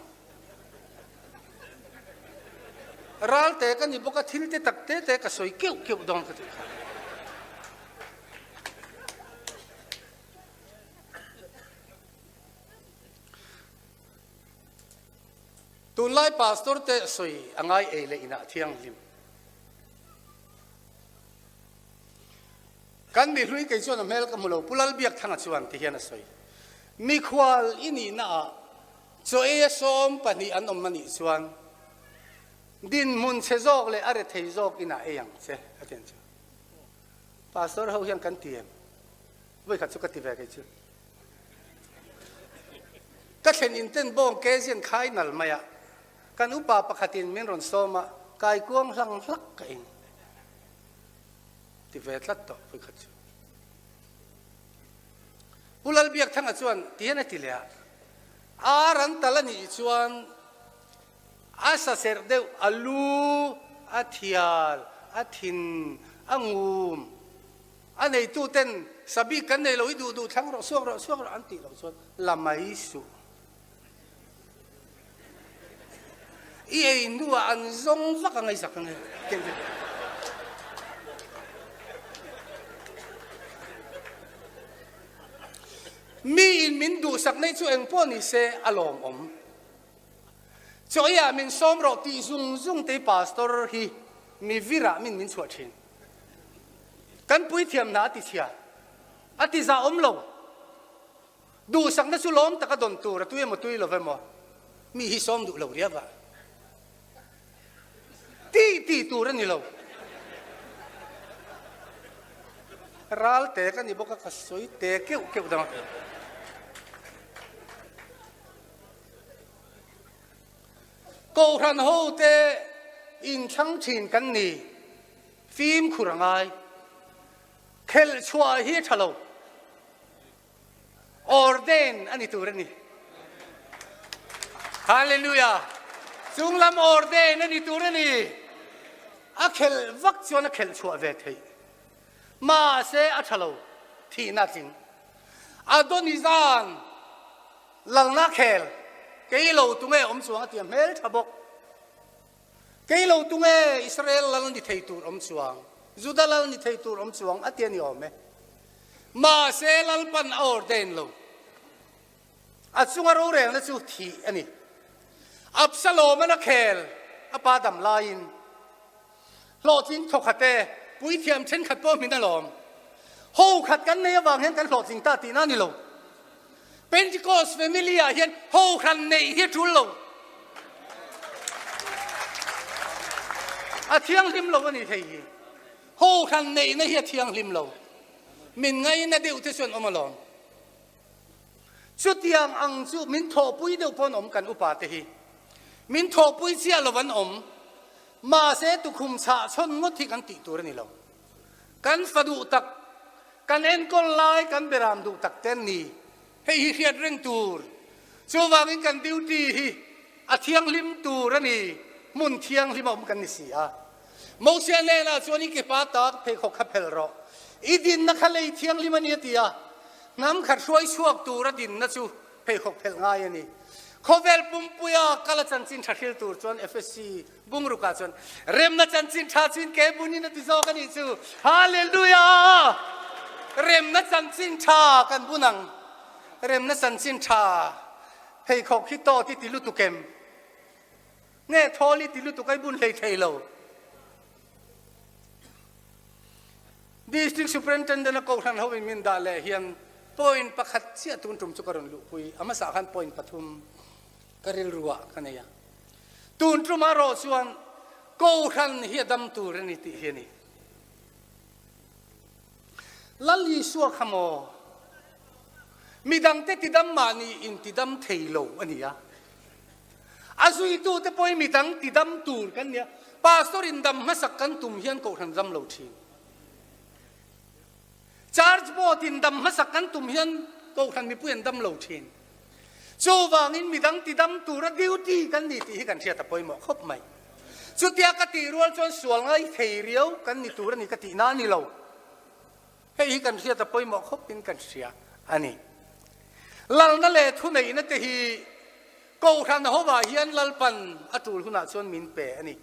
ral te kan ni boka thil te tak te ka soi keu don ka te tunlai pastor te soi angai ele ina thiang lim kan mi hlui ke chuan mel ka mulo pulal biak thanga chuan ti hian a soi mi khwal ini na cho e som pani an om mani chuan din mun che jok le are thei jok ina e yang che aten chu pastor ho hian kan tiem voi kha chu ka ti ve ke chu ka thlen in ten bong ke zen khai nal maya kan upa pakhatin min ron soma kai kuang hlang hlak ka in ti ve tlat to voi kha chu pulal biak thanga chuan tiana tilia aran talani chuan asa ser deu alu athial athin angum anei tu ten sabi kan nei lo du thang ro suak ro anti lo chuan lamai su i ei nuwa an zong vak ngai sak ngai ken mi in min du sak nei chu eng po ni se alom om cho ya min som ro ti zung te pastor hi mi vira min chua thin kan pui thiam na ti chia ati za om lo du sak na chu lom taka don tu ra tu em tu lo ve mo mi hi som du lo ria ba ti tu ra ni lo ral te kan ni boka ka soi te keu dang câu thần hô te in chăng chín căn nì phim khurangai khel chua hi thalo orden ani tu rani ฮาเลลูยาจุงลำออร์เดนั่นนี่ตัวนี่อาเคลวักชวนอาเคลชัวเวทีมาเสอัชโลที่น่าจริงอาโดนิซานหลังนักเคลเกโลตุงเออมสวงเตียมเฮลทับกเกโลตุงเออิสราเอลลังนิเทตูอมสวงจูดาลังนิเทตูอมสวงอเตียนิอมเมมาเซลัลปันออร์เดนโลอาจุงอารูเรนและจูทีอันนี้อับซาโลมันนักเคลอปาดัมไลน์โลจิงทกขัดเตปุยเทียมเช่นขัดป้อมินาลอมโฮขัดกันในวางเห็นกันโลจิงตาตีนั่นนี่โลเป็นจิโกสเฟมิเลียเห็นโฮขันในเฮทุลโลอาเทียงริมโลวันนี้เทียโฮขันในเฮเทียงริมโลมินไงนะเดี๋ยวจะส่วนอมาลองสุดยังอังสุมินทอปุยเดียวพอนอมกันอุปาเตหีมินทอปุยเสียลวันอมมาเสตุคุมชาชนงดที่กันติตัวนี่เรากันฟดูตักกันเอ็นก็ไล่กันเบรามดูตักเต้นนี่ให้เฮียดเร่งตัวชัววางินกันดิวดีอาเทียงลิมตัวนี่มุนเทียงลิมอมกันนี่สิอ่ะโมเสเนนะชวนี้เก็บปาตักเพคขับเพลรออีดินนักเลยเทียงลิมันเนียตีอ่ะน้ำขัดช่วยช่วงตัวดินนะชูเพคเพลง่ายนี่ขอเวลปุ่มปุยกาลจันจินชัดเฮลตัวจวน FSC บุ้งรุกาจวนเริ่มนัดจันจินชาจินเก็บบุญนี่นัดที่สองกันนี่ชูฮาเลลูยาเริ่มนัดจันจินชากันบุญนังเริ่มนัดจันจินชาเพคคิดโตที่ติลุตุเกมเนี่ยทอลิติลุตุไกบุญเลยเทโล District Superintendent นักการเขาเป็นมินดาเลเฮียน point ประคัดเสียตุนตุ่มจุกรุนลุคุยอามาสาขัน point ปฐุมกริลรัวกันเนี่ยตุนตุมารอส่วนกูขันเฮียดำตูรนิติเฮียนี่ลัลลีสัวขโมมีดังเตติดำมานีอินติดำเทโลอันนี้อะอาสุยตูเตปอยมีดังติดำตูรกันเนี่ยปาสตอรินดำมาสักกันตุ่มเฮียนกูขันดำโลทีชาร์จบอตินดำมาสักกันตุ่มเฮียนกูขันมีผู้เห็นดำโลทีจูวางินมีดังติดำตูรดิวตีกันนี่ที่กันเชียตะปอยหมอครบไหมสุดที่กติรัวจนสวงไอ้เทเรียวกันนี่ตูรนี่กตินานี่เราให้กันเชียตะปอยหมอครบเป็นกันเชียอันนี้ลัลนั่นแหละทุนไหนนั่นแต่ฮีกูขันหัวเฮียนลัลปันอัตุลหุนาชวนมินเปะอันนี้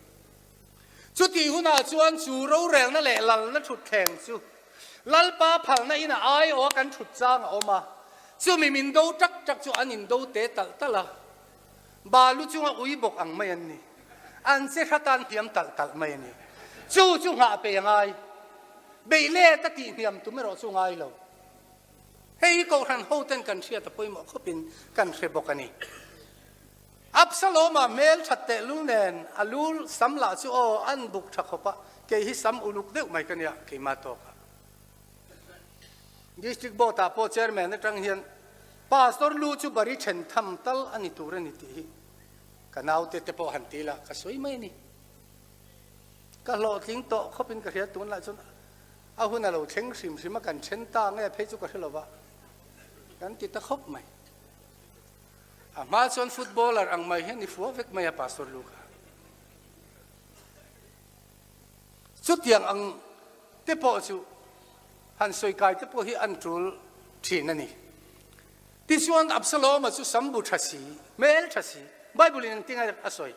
สุดที่หุนาชวนสูเราแรงนั่นแหละลัลนั่นฉุดแข่งสูลัลป้าผังนั่นอินะไอโอกันฉุดจ้างออกมาสู้มีมินโดจักจู่อันอินโดเตะตัลละบาลุจุงอุยบกอังไม่อันนี้อันเสกตันเทียมตัลไม่อันนี้จู่หาไปยังไงเบลเล่ตะตีเทียมตุ้มไม่รอจู่ไงเราเฮ้ยกูขันโฮเทนกันเชียตะปุยหมอเขาเป็นกันเชบกันนี่อับซาโลมาเมลชัดเตลุนเนนอลูลสัมลาจู่อันบุกชักขบะเกยฮิสัมอุลุกเด็กไม่กันเนี่ยเกยมาโตกะดิสตริกบอตาโปเชอร์แมนตั้งเฮียนปาสตอร์ลูจูบริเชนทำตัลอันนี้ตัวเรนิติกันเอาเตะโปหันตีละก็สวยไหมนี่ก็หลอดลิงโตเขาเป็นกระเทียตุนละจนเอาหุ่นเราเชงสิมกันเชนตางเนี่ยเพจุกระเทียเราวะกันติดตะคบไหมมาส่วนฟุตบอลอังไม่เห็นนี่ฟัวเวกไม่ปาสตอร์ลูกสุดอย่างอังเตะโปจูฮันสวยกายเตะโปฮีอันจูลทีนั่นนี่ที่ส่วนอับซาโลมาจู่สัมบูทัสีเมลทัสีไบเบิลยังติ้งอะไรอสวย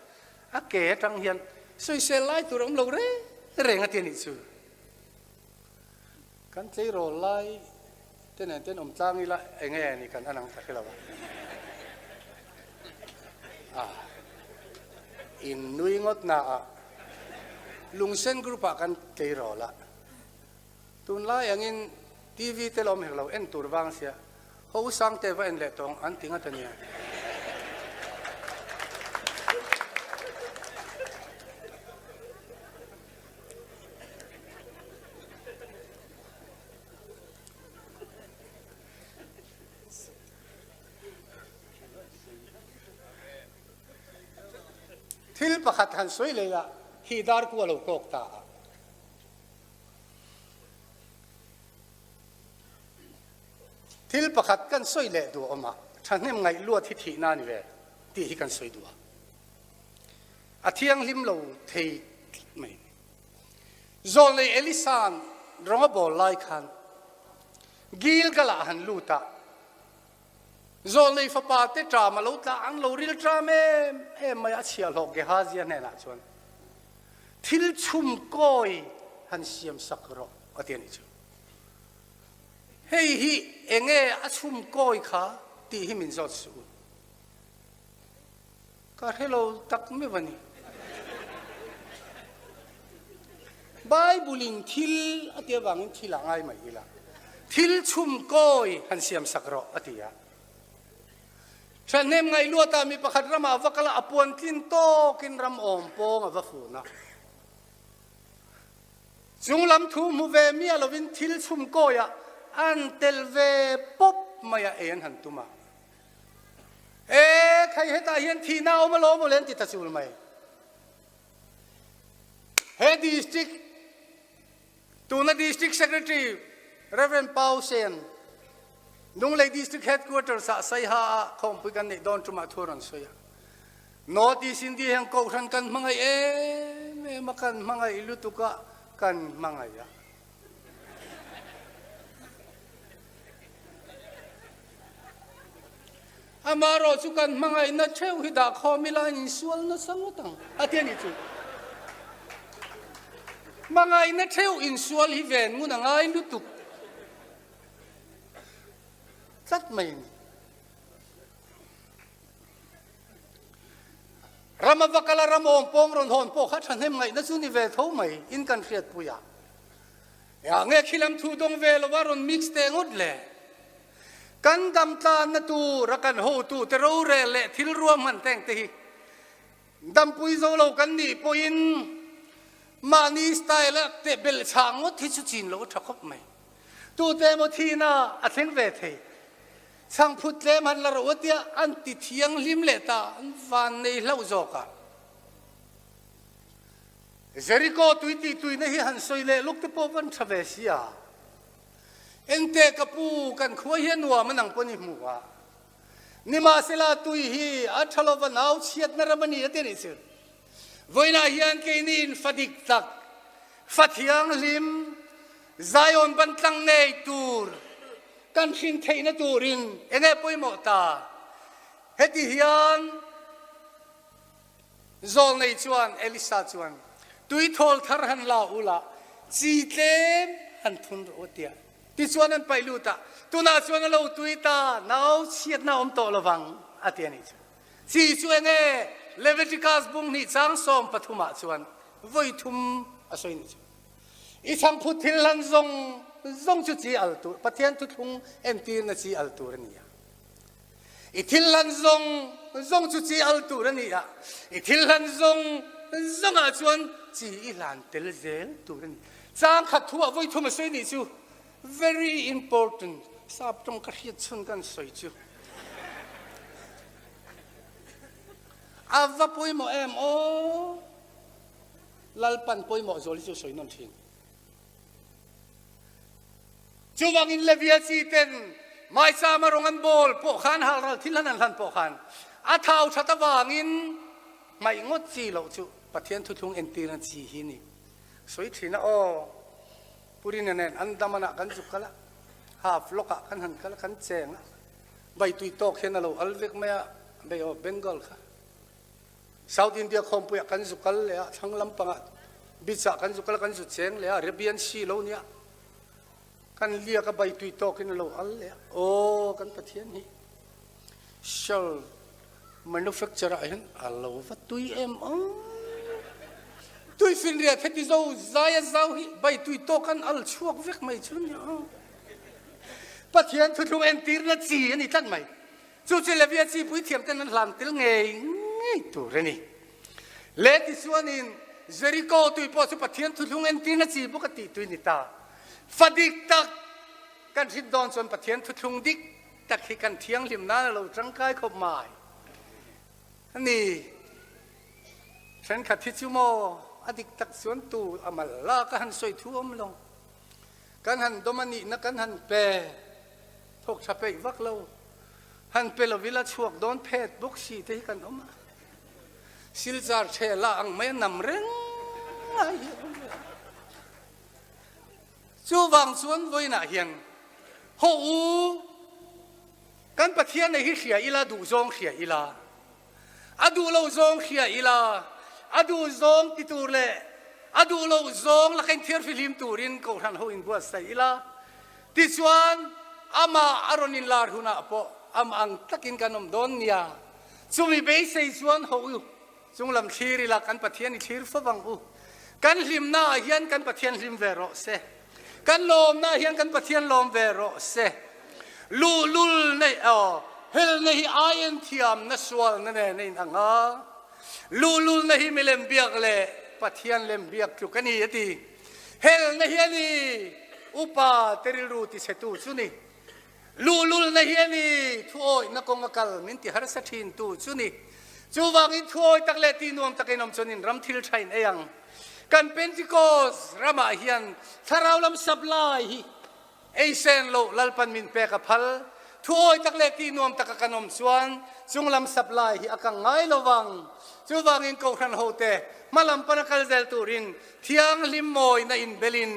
อาเกะตั้งเฮียนสวยเซลไลตัวเราเราเร่งตีนิจูกันใจโรไลเต้นเต้นอมจ้างนี่ละเองไงนี่กันอันนั้นตะกี้เราอินนุยงดนาลุงเซนกรุ๊ปกันใจโรละตุนไลอย่างอินทีวีเตลอมเห็นเราเอ็นตัวบางเสียเขาสั่งเทว่าเอ็นเล็ตองอันทิ้งอันนี้ทิลประคัดหันสวยเลยละฮีดาร์กัวเราโกกตาทิลประคัดกันสวยเลยดูออกมาฉันนี่ไงลวดที่ทีนั่นนี่เว้ย ตีให้กันสวยดัวอาเที่ยงลิมเราเทไม่โซนเลยเอลิซานร้องบอลไล่คันกิลกะละหันลูตาโซนเลยฟ้าปาเตตรามาลูตาอันลูริลตราเมไม่อาเชียหลอกเกฮาเซียนเนี่ยนะชวนทิลชุมก้อยหันเสียมสักรออาเทียนนี่จูเฮ้ยฮิเองอาชุมก้อยขาตีให้มินจอดสูก็ให้เราตักไม่วันนี้ไบเบิลิงทิลอาเทียบังทิลง่ายไหมล่ะทิลชุมก้อยหันเสียมสักรออาเทียฉันเนมไงลัวตามีประคัดรำมาวักละอปวนกินโตกินรำอมโปงวัฟูนะจุงลำทูมูเวมีอลวินทิลชุมก้อยอันเตลเวป๊อบมายาเอ็นหันตุมาใครเหตุเห็นทีน่าเอามาล้อมเล่นติดตาจูลไหมเฮดิสติกตูน่าดิสติกเซคเรตรีเรเวนปาวเซนนุ่งเลยดิสติกเฮดควอเตอร์สักไซฮาคงไปกันในดอนจุมาทัวรันสวยโนติสินดีแห่งกองกันมังไงมากันมังไงลุตุกะกันมังไงยะอามาโรสุกันมังไงนัดเชวฮิดาคอมิลานิสวลนัสังตังอาเทียนิจูมังไงนัดเชวอินสวลฮิเวนมุนังไงลุตุกสัตไม่รำมาวักละรำองปองรอนหอนปอขัดฉันเห็นไงนั่นสุนิเวทเขาไม่อินกันเฟียดปุยอย่างเงี้ยคิลมทูดงเวลวารอนมิกซ์เตงอุดเล่กันดำตาณตูรักันโหตูเตรูเรเล่ทิลรวมมันแต่งตีดำปุยโซโลกันนี่ปอินมานีสไตล์เตเบลช่างวัดที่สุจินโลทักขบไม่ตูเตมทีน่าอัศเวทีช่างพุทธเลมันละรัวเดียอันติเทียงลิมเลตาอันฟันในเล่าโจกะเจริโกตุยตีตุยนี่หันสวยเล่ลูกตะโพวันทเวสียเอ็นเตกปูกันขวายนัวมันนังปนิมัวนิมาเสลาตุยฮีอัชโลวันเอาเชียดนรมันนี่เตนิสิวันนี้ฮิอันเกนินฟดิกตักฟัดยังลิมไซออนบันตังเนยตูร์กันขินเทนตูรินเองปุยหมดตาเฮติฮิอันโซลในชวนเอลิซาชวนตุยทอลทาร์ฮันลาอุลาจีเตมฮันทุนโอเตียที่ชวนนั้นไปลูตาตุน่าชวนเราตุยตาน้าวเชียดน้าอมโตระวังอาเตียนิจีชวนเลเวติคัสบุงนี่จางสอมปฐุมาชวนวัยทุมอาศัยนิอีสังพุทธิลันซงจุจีอัลตูปะเทียนทุทุงเอ็มตีนจีอัลตูรนี่อีทิลันซงจุจีอัลตูรนี่อีทิลันซงอาชวนจีอีลันเตลเซลตูรนี่จางขัดทัววัยทุมอาศัยนิจู very important ทราบตรงกระเทียดชนกันสวยจูอาว่าปุยโมเอ็มโอลัลปันปุยโมโจลิจูสวยนนทิงจูวังอินเลวิอาซีเตนไม่สามารถรันบอลพวกขันฮาร์ที่นั่นพวกขันอาท้าวชัตวังอินไม่งดจีเราจูปะเทียนทุทุงเอ็นตีนันจีฮินี่สวยทีนะโอปุรินเนนอันดามันกันจุกละฮาฟล็อกกันหันกันกันเจงใบตุยโตเห็นเราอัลเวกเมียใบโอเบงกอลค่ะเซาท์อินเดียคอมปุยกันจุกเลยอะทั้งลำปังบิชากันจุกกันจุดเจงเลยอะเรเบียนซีโลเนี่ยกันเลียกับใบตุยโตกินเราอัลเลยโอ้กันปะเทียนนี่เชลแมนูแฟคเจอร์เห็นอัลโลวัตุยเอ็มตุยฟินเรียเทติโซซายซาวฮีใบตุยโตกันอัลชัวกเวกไม่ชุนเนี่ยปะเทียนทุกเอ็นตีร์นัดจีนี่ตั้งไหมจู่ๆเลวิอาจีปุยเทียมกันนั่นหลานติลเงยตัวเรนี่เลติส่วนนี้เจริโกตุยพอสุปะเทียนทุกเอ็นตีร์นัดจีปกติตุยนิตาฟัดดิกตักกันสิดอนส่วนปะเทียนทุกดิกตักให้กันเทียงริมน้ำเราจังกายขบไม้นี่ฉันขัดทิชูโมอดิกตักส่วนตูอามาลากันสวยทั่วมลงกันหันดมานีนักกันหันเปรทกชะเปยวักเรา ฮันเปลวิลาชวกโดนเพศบุกสีที่กันออกมาสิลจาร์เชล่าอังไม่นำเร่งจูวังส่วนไว้หน้าเฮียนหูกันปะเทียนในฮิเสียอีลาดูซองเสียอีลาอดูเราซองเสียอีลาอดูซองติตูเล่อดูเราซองละกันเทียร์ฟิลิมตูรินกูทันหูอินบัวใส่อีลาติชวนอามาอารอนินลาร์หุนาปออามาอังตักินกันนมโดนเนียซูมีเบสใส่ชวนหูซุงลำชีริลากันปะเทียนอีชีร์ฟบังอูกันลิมนาเฮียนกันปะเทียนลิมเวโรเซกันลมนาเฮียนกันปะเทียนลมเวโรเซลูในเฮลในไอเอ็นทียมนัสวอลนั่นเองในอังอาลูในฮิมิเลมเบียกเล่ปะเทียนเลมเบียกจุกันนี่ตีเฮลในเฮียนี่อุปาเตริรูติเสตุสุนีลูในเฮียนี่ทุโอยนักองกัลมินติฮาร์สัตินตุสุนีจูวังอิทุโอยตักเลตีนวมตักเอนอมชนินรัมทิลชัยเองกันเป็นติโกสรามาเฮียนทาราวลำสับลายเอเซนโลลัลปันมินเปกพัลทุโอยตักเลตีนวมตักกันอมสวนจุงลำสับลายฮิอากังไงระวังจูวังอินโกขันโฮเตมาลำปนักลเซลตูรินเทียงลิมโมยในอินเบลิน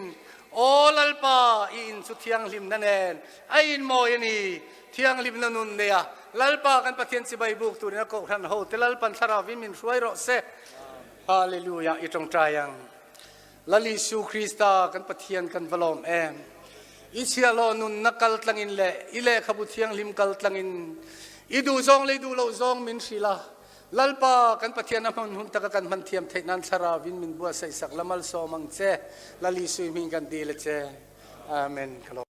โอลัลปาอินสุเทียงลิมนั่นเองไออินโมยนี่เทียงลิมนันุนเนียลัลปากันปะเทียนสิบายบุกตูรินโกขันโฮเตลัลปันสราวิมินช่วยรอเซฮาเลลูยาอีตรงใจยังลลิสูคริสตากันปะเทียนกันวลอมเอมอิเชียโลนุนนักกัลตังอินเล่อิเล่ขบุเทียงลิมกัลตังอินอิดูซองเลยดูโลซองมินศิลาลัลปากันปะเทียนน้ำมันหุ่นตะกันมันเทียมเทนันสราวินมินบัวใส่สักละมัลโซมังเจลลิสูมินกันดีเลเจอาเมนครับ